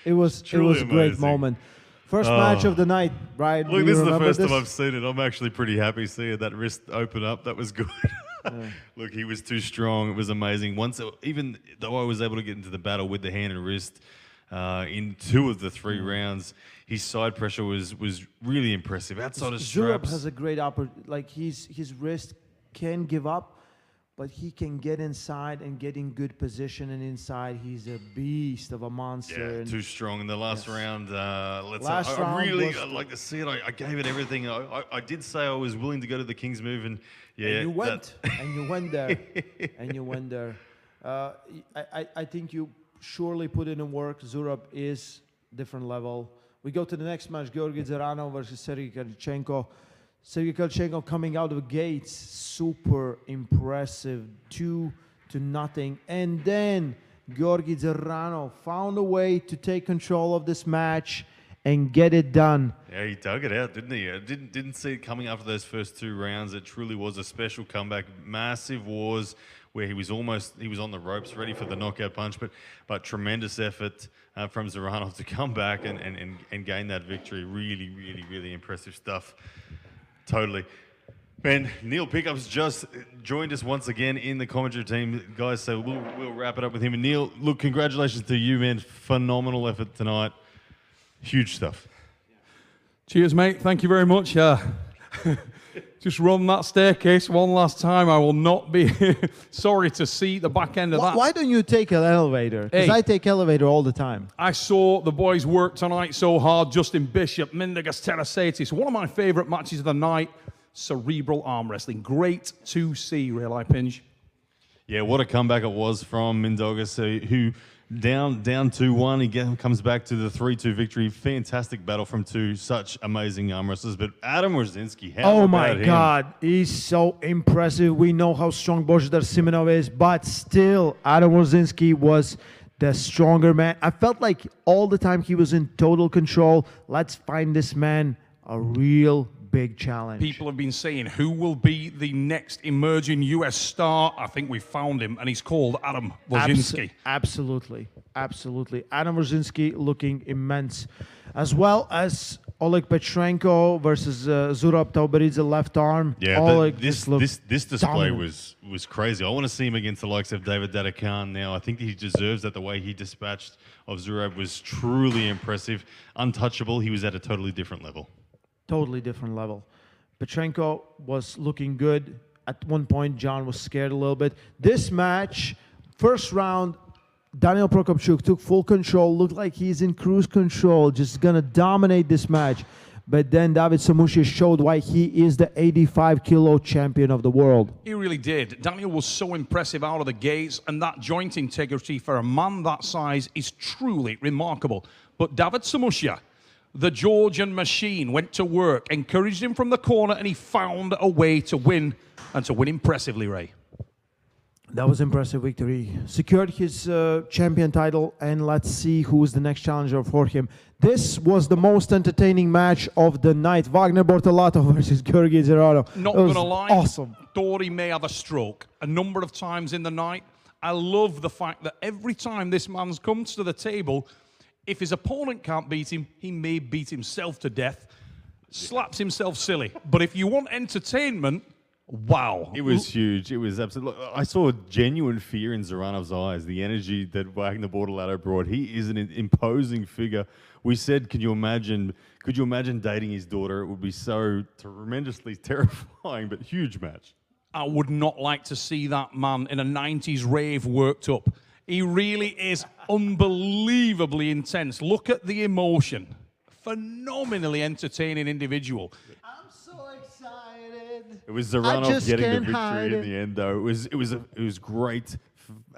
It was a great moment. First match of the night, right? Look, this is the first time I've seen it. I'm actually pretty happy seeing that wrist open up. That was good. Look, he was too strong. It was amazing. Even though I was able to get into the battle with the hand and wrist in 2 of the 3 rounds, his side pressure was really impressive. Outside of straps, Zurab has a great like his wrist can give up, but he can get inside and get in good position, and inside he's a beast of a monster. Yeah, too strong in the last round. I like to see it. I gave it everything. I did say I was willing to go to the King's move, and you went there, and you went there. I think you surely put in work. Zurab is different level. We go to the next match: Georgi Zeranov versus Sergey Karchenko. Sergey Karchenko coming out of the gates, super impressive, 2-0. And then Georgi Zeranov found a way to take control of this match and get it done. Yeah, he dug it out, didn't he? I didn't see it coming after those first 2 rounds. It truly was a special comeback. Massive wars where he was on the ropes, ready for the knockout punch, but tremendous effort from Zeranov to come back and gain that victory. Really, really, really impressive stuff. Totally. Man, Neil Pickup's just joined us once again in the commentary team. Guys, so we'll wrap it up with him. And Neil, look, congratulations to you, man. Phenomenal effort tonight. Huge stuff. Cheers, mate. Thank you very much. Just run that staircase one last time. I will not be sorry to see the back end of that. Why don't you take an elevator? Because I take elevator all the time. I saw the boys work tonight so hard. Justin Bishop, Mindaugas Terasatis. One of my favorite matches of the night. Cerebral arm wrestling. Great to see, Real Pinge. Yeah, what a comeback it was from Mindaugas, who down 2-1. He comes back to the 3-2 victory. Fantastic battle from 2 such amazing arm wrestlers. But Adam Rosinski, oh my God, he's so impressive. We know how strong Božidar Simonov is, but still, Adam Rosinski was the stronger man. I felt like all the time he was in total control. Let's find this man a real big challenge. People have been saying, who will be the next emerging US star? I think we found him, and he's called Adam Rosinski. Absolutely. Adam Rosinski looking immense. As well as Oleg Petrenko versus Zurab Tauberidze left arm. Yeah, Oleg this display was crazy. I want to see him against the likes of David Dadakan now. I think he deserves that. The way he dispatched of Zurab was truly impressive. Untouchable. He was at a totally different level. Totally different level. Petrenko was looking good. At one point, John was scared a little bit. This match, first round, Daniel Prokopchuk took full control. Looked like he's in cruise control, just going to dominate this match. But then David Samushi showed why he is the 85-kilo champion of the world. He really did. Daniel was so impressive out of the gates, and that joint integrity for a man that size is truly remarkable. But David Samushi, the Georgian machine, went to work, encouraged him from the corner, and he found a way to win, and to win impressively, Ray. That was impressive victory. Secured his champion title, and let's see who is the next challenger for him. This was the most entertaining match of the night. Wagner Bortolato versus Georgi Zeranov. Not going to lie, awesome. Thought he may have a stroke a number of times in the night. I love the fact that every time this man comes to the table, if his opponent can't beat him, he may beat himself to death, slaps himself silly. But if you want entertainment, wow. It was huge. It was absolutely... I saw genuine fear in Zeranov's eyes, the energy that Wagner Bortolato brought. He is an imposing figure. We said, could you imagine dating his daughter? It would be so tremendously terrifying, but huge match. I would not like to see that man in a 90s rave worked up. He really is unbelievably intense. Look at the emotion. Phenomenally entertaining individual. I'm so excited. It was Zeranov getting the victory in the end, though. It was great,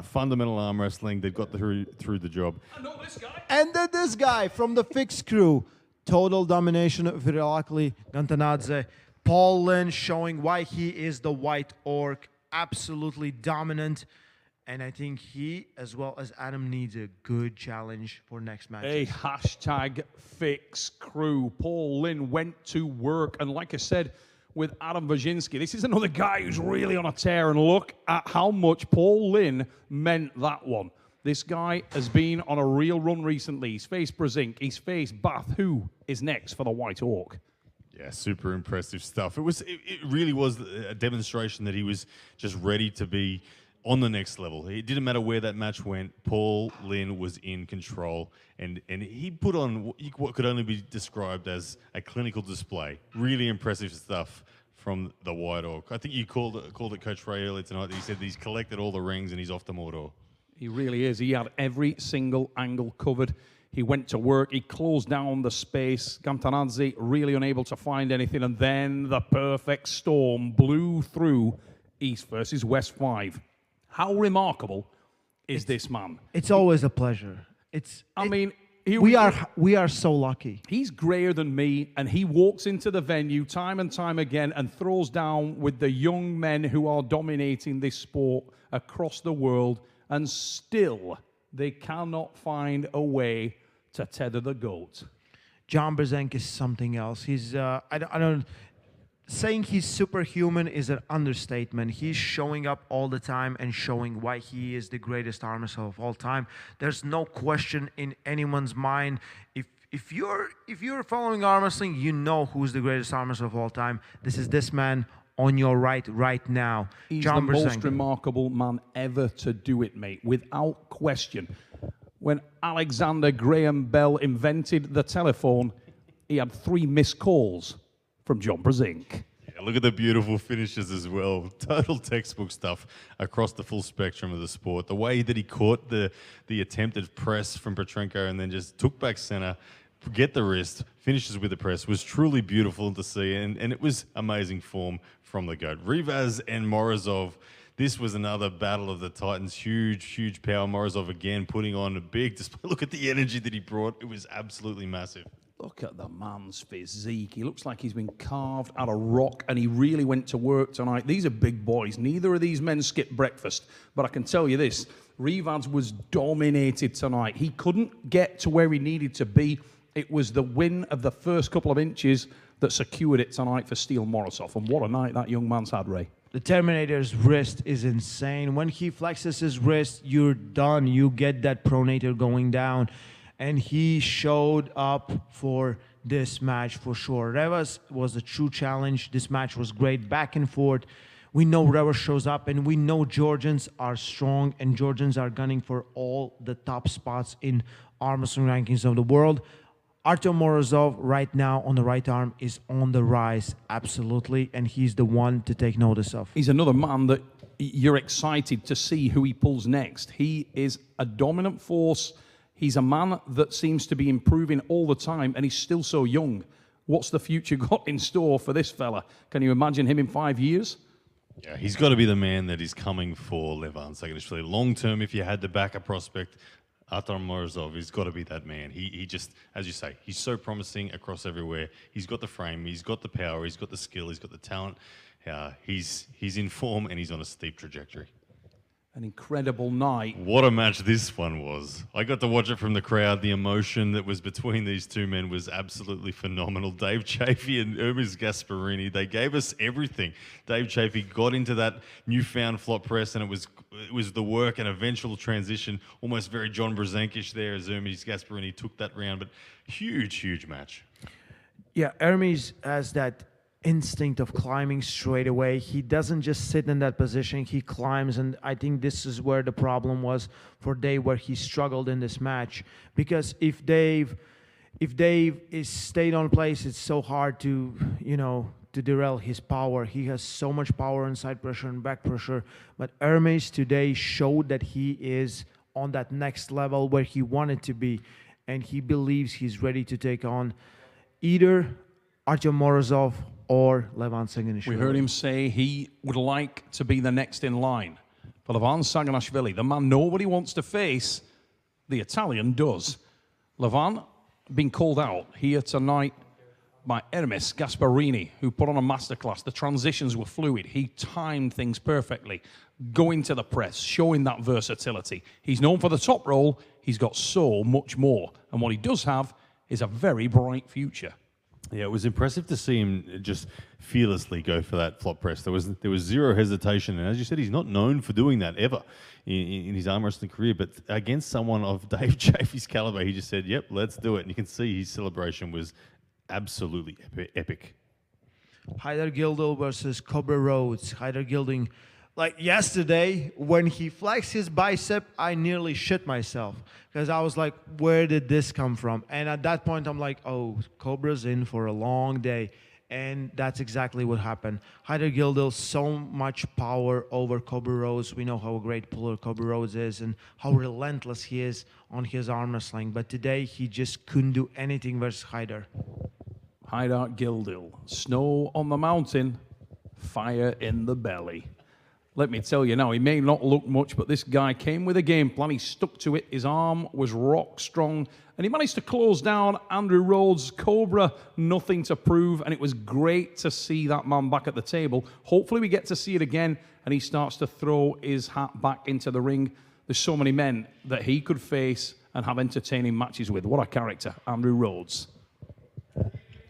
fundamental arm wrestling that got through the job. I know this guy. And then this guy from the Fixed Crew, total domination of Virakli Gantanadze. Paul Lynn showing why he is the White Orc, absolutely dominant. And I think he, as well as Adam, needs a good challenge for next match. A hashtag fix crew. Paul Lynn went to work. And like I said, with Adam Wojcinski, this is another guy who's really on a tear. And look at how much Paul Lynn meant that one. This guy has been on a real run recently. He's faced Brzezinski, he's faced Bath. Who is next for the White Hawk? Yeah, super impressive stuff. It really was a demonstration that he was just ready to be on the next level. It didn't matter where that match went. Paul Lynn was in control, and he put on what could only be described as a clinical display. Really impressive stuff from the White Hawk. I think you called it Coach Ray earlier tonight. He said he's collected all the rings and he's off to Mordor. He really is. He had every single angle covered. He went to work. He closed down the space. Gamtanadze really unable to find anything. And then the perfect storm blew through East versus West 5. How remarkable is this man? It's always a pleasure. We are so lucky. He's grayer than me, and he walks into the venue time and time again and throws down with the young men who are dominating this sport across the world, and still they cannot find a way to tether the goat. John Brzezinski is something else. He's saying he's superhuman is an understatement. He's showing up all the time and showing why he is the greatest arm wrestler of all time. There's no question in anyone's mind. If you're following arm wrestling, you know who's the greatest arm wrestler of all time. This man on your right now. He's John the Brzezinski. most remarkable man ever to do it, mate, without question. When Alexander Graham Bell invented the telephone, he had 3 missed calls from John Brzezinski. Yeah, look at the beautiful finishes as well. Total textbook stuff across the full spectrum of the sport. The way that he caught the attempted press from Petrenko and then just took back center, get the wrist, finishes with the press, was truly beautiful to see, and it was amazing form from the GOAT. Rivas and Morozov, this was another battle of the Titans. Huge power. Morozov again putting on a big display. Look at the energy that he brought. It was absolutely massive. Look at the man's physique. He looks like he's been carved out of rock, and he really went to work tonight. These are big boys. Neither of these men skipped breakfast. But I can tell you this, Rivas was dominated tonight. He couldn't get to where he needed to be. It was the win of the first couple of inches that secured it tonight for Steel Morozov. And what a night that young man's had, Ray. The Terminator's wrist is insane. When he flexes his wrist, you're done. You get that pronator going down. And he showed up for this match for sure. Revas was a true challenge. This match was great, back and forth. We know Revas shows up, and we know Georgians are strong, and Georgians are gunning for all the top spots in arm wrestling rankings of the world. Artem Morozov right now on the right arm is on the rise, absolutely, and he's the one to take notice of. He's another man that you're excited to see who he pulls next. He is a dominant force. He's a man that seems to be improving all the time, and he's still so young. What's the future got in store for this fella? Can you imagine him in 5 years? Yeah, he's got to be the man that is coming for Levan Saakashvili. Long term, if you had to back a prospect, Artem Morozov, he's got to be that man. He just, as you say, he's so promising across everywhere. He's got the frame, he's got the power, he's got the skill, he's got the talent. He's in form, and he's on a steep trajectory. An incredible night. What a match this one was. I got to watch it from the crowd. The emotion that was between these two men was absolutely phenomenal. Dave Chaffee and Ermes Gasparini, they gave us everything. Dave Chaffee got into that newfound flop press, and it was the work and eventual transition, almost very John Brzezinski-ish there as Ermes Gasparini took that round, but huge match. Yeah, Ermes has that instinct of climbing straight away. He doesn't just sit in that position, he climbs, and I think this is where the problem was for Dave, where he struggled in this match, because if Dave is stayed on place, it's so hard to derail his power. He has so much power in side pressure and back pressure, but Ermes today showed that he is on that next level where he wanted to be, and he believes he's ready to take on either Artem Morozov or Levan Saakashvili. We heard him say he would like to be the next in line. For Levan Saakashvili, the man nobody wants to face, the Italian does. Levan being called out here tonight by Ermes Gasparini, who put on a masterclass. The transitions were fluid. He timed things perfectly, going to the press, showing that versatility. He's known for the top roll. He's got so much more. And what he does have is a very bright future. Yeah, it was impressive to see him just fearlessly go for that flop press. There was zero hesitation, and as you said, he's not known for doing that ever in his arm wrestling career. But against someone of Dave Chaffee's caliber, he just said, "Yep, let's do it." And you can see his celebration was absolutely epic. Hyder Gildle versus Cobra Rhodes. Hyder Gilding, like yesterday when he flexed his bicep, I nearly shit myself because I was like, where did this come from? And at that point, I'm like, oh, Cobra's in for a long day. And that's exactly what happened. Hyder Gildle, so much power over Cobra Rhodes. We know how great puller Cobra Rhodes is and how relentless he is on his arm wrestling. But today, he just couldn't do anything versus Hyder. Hyder Gildle, snow on the mountain, fire in the belly. Let me tell you now, he may not look much, but this guy came with a game plan. He stuck to it. His arm was rock strong, and he managed to close down Andrew Rhodes' Cobra. Nothing to prove, and it was great to see that man back at the table. Hopefully we get to see it again, and he starts to throw his hat back into the ring. There's so many men that he could face and have entertaining matches with. What a character, Andrew Rhodes.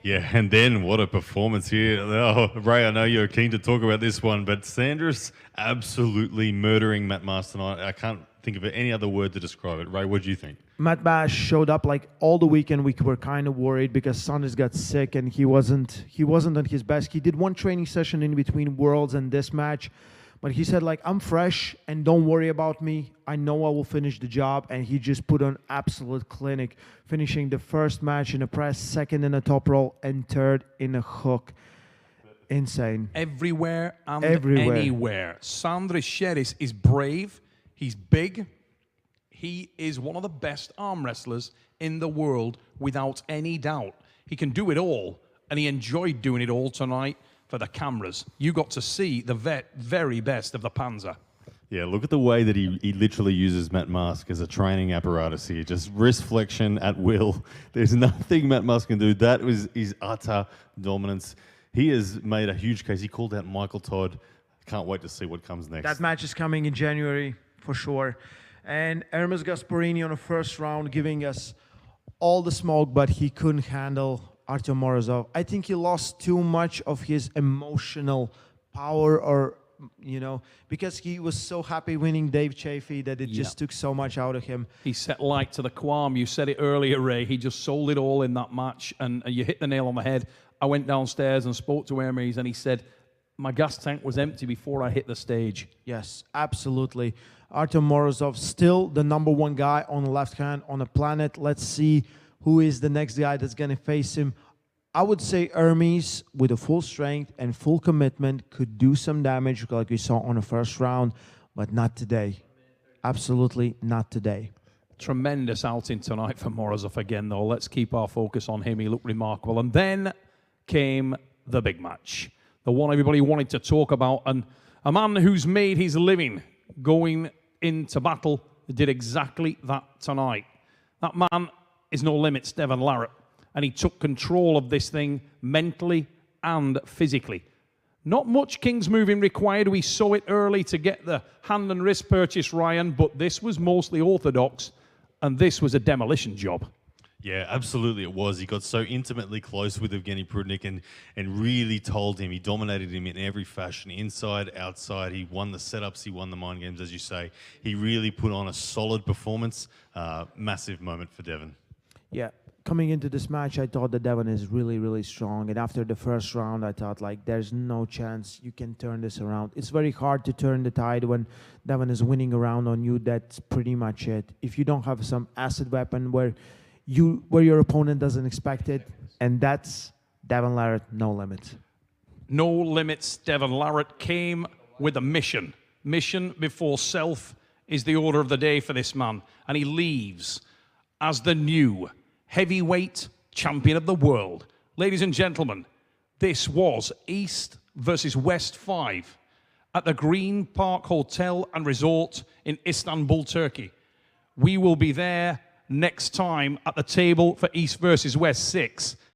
Yeah, and then what a performance here. Oh, Ray, I know you're keen to talk about this one, but Sanders absolutely murdering Matt Mass tonight. I can't think of any other word to describe it. Ray, what do you think? Matt Bash showed up like all the weekend. We were kind of worried because Sanders got sick and he wasn't on his best. He did one training session in between Worlds and this match, but he said like, I'm fresh and don't worry about me. I know I will finish the job. And he just put on absolute clinic, finishing the first match in a press, second in a top roll, and third in a hook. Insane. Everywhere and Everywhere. anywhere. Sanders Sheris is brave. He's big. He is one of the best arm wrestlers in the world, without any doubt. He can do it all, and he enjoyed doing it all tonight for the cameras. You got to see the very best of the Panzer. Yeah, look at the way that he literally uses Matt Mask as a training apparatus here. Just wrist flexion at will. There's nothing Matt Mask can do. That was his utter dominance. He has made a huge case. He called out Michael Todd. Can't wait to see what comes next. That match is coming in January for sure. And Ermes Gasparini on the first round giving us all the smoke, but he couldn't handle Artem Morozov. I think he lost too much of his emotional power, or because he was so happy winning Dave Chaffee that it just took so much out of him. He set light to the qualm. You said it earlier, Ray. He just sold it all in that match, and you hit the nail on the head. I went downstairs and spoke to Ermes, and he said, my gas tank was empty before I hit the stage. Yes, absolutely. Artem Morozov, still the #1 guy on the left hand on the planet. Let's see who is the next guy that's going to face him. I would say Ermes, with a full strength and full commitment, could do some damage like we saw on the first round, but not today. Absolutely not today. Tremendous outing tonight for Morozov again, though. Let's keep our focus on him. He looked remarkable. And then came the big match, the one everybody wanted to talk about, and a man who's made his living going into battle did exactly that tonight. That man is no limits, Devon Larratt. And he took control of this thing mentally and physically. Not much King's moving required. We saw it early to get the hand and wrist purchase, Ryan, but this was mostly orthodox, and this was a demolition job. Yeah, absolutely it was. He got so intimately close with Evgeny Prudnik and really told him. He dominated him in every fashion, inside, outside. He won the setups, he won the mind games, as you say. He really put on a solid performance. Massive moment for Devon. Yeah. Coming into this match, I thought that Devon is really, really strong. And after the first round, I thought, like, there's no chance you can turn this around. It's very hard to turn the tide when Devon is winning around on you. That's pretty much it. If you don't have some acid weapon where your opponent doesn't expect it, and that's Devon Larratt, no limits. No limits. Devon Larratt came with a mission. Mission before self is the order of the day for this man. And he leaves as the new heavyweight champion of the world. Ladies and gentlemen, this was East versus West 5 at the Green Park Hotel and Resort in Istanbul, Turkey. We will be there next time at the table for East versus West 6.